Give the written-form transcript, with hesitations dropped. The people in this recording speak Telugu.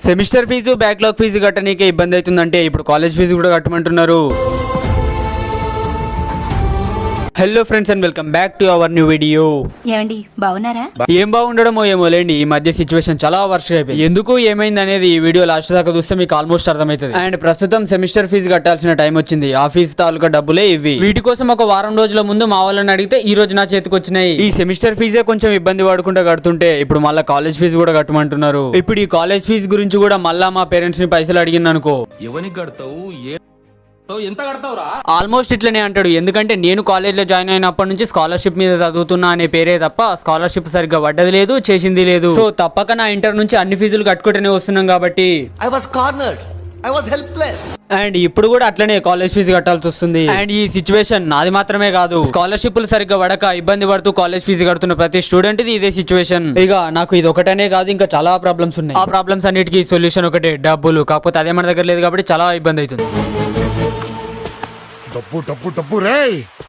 సెమిస్టర్ ఫీజు బ్యాక్లాగ్ ఫీజు కట్టనీకే ఇబ్బంది అవుతుందంటే ఇప్పుడు కాలేజ్ ఫీజు కూడా కట్టమంటున్నారు. Hello friends and welcome back to our new video. ఏమండి బాగున్నారా? ఏం బాగుండడమో ఏమో లేండి, ఈ మధ్య సిచ్యువేషన్ చాలా వర్షం అయిపోయింది. ఎందుకు ఏమైంది అనేది ఈ వీడియో లాస్ట్ దాకా చూస్తే మీకు ఆల్మోస్ట్ అర్థమవుతుంది. అండ్ ప్రస్తుతం సెమిస్టర్ ఫీజు కట్టాల్సిన టైం వచ్చింది. ఆ ఫీజు తాలూకా డబ్బులే ఇవి. వీటి కోసం ఒక వారం రోజుల ముందు మా వాళ్ళని అడిగితే ఈ రోజు నా చేతికి వచ్చినాయి. ఈ సెమిస్టర్ ఫీజే కొంచెం ఇబ్బంది పడుకుంటూ కడుతుంటే ఇప్పుడు మళ్ళీ కాలేజ్ ఫీజు కూడా కట్టమంటున్నారు. ఇప్పుడు ఈ కాలేజ్ ఫీజు గురించి కూడా మళ్ళా మా పేరెంట్స్ ని పైసలు అడిగిన అనుకో, ఎవరికి కడతావు, ఎంత కడతావురా, ఆల్మోస్ట్ ఇట్లనే అంటాడు. ఎందుకంటే నేను కాలేజ్ లో జాయిన్ అయినప్పటి నుంచి స్కాలర్షిప్ మీద చదువుతున్నా అనే పేరే తప్ప స్కాలర్షిప్ సరిగ్గా పడ్డది లేదు, చేసింది లేదు. సో తప్పక నా ఇంటర్ నుంచి అన్ని ఫీజులు కట్టుకుంటూనే వస్తున్నాం కాబట్టి అండ్ ఇప్పుడు కూడా అట్లనే కాలేజ్ ఫీజు కట్టాల్సి వస్తుంది. అండ్ ఈ సిచ్యువేషన్ నాది మాత్రమే కాదు, స్కాలర్షిప్లు సరిగ్గా పడక ఇబ్బంది పడుతూ కాలేజ్ ఫీజు కడుతున్న ప్రతి స్టూడెంట్ ది ఇదే సిచ్యువేషన్. ఇక నాకు ఇది ఒకటనే కాదు, ఇంకా చాలా ప్రాబ్లమ్స్ ఉన్నాయి. ఆ ప్రాబ్లమ్స్ అన్నిటికీ సొల్యూషన్ ఒకటే, డబ్బులు. కాకపోతే అదే మన దగ్గర లేదు కాబట్టి చాలా ఇబ్బంది అవుతుంది. డబ్బు డబ్బు డబ్బు రేయ్.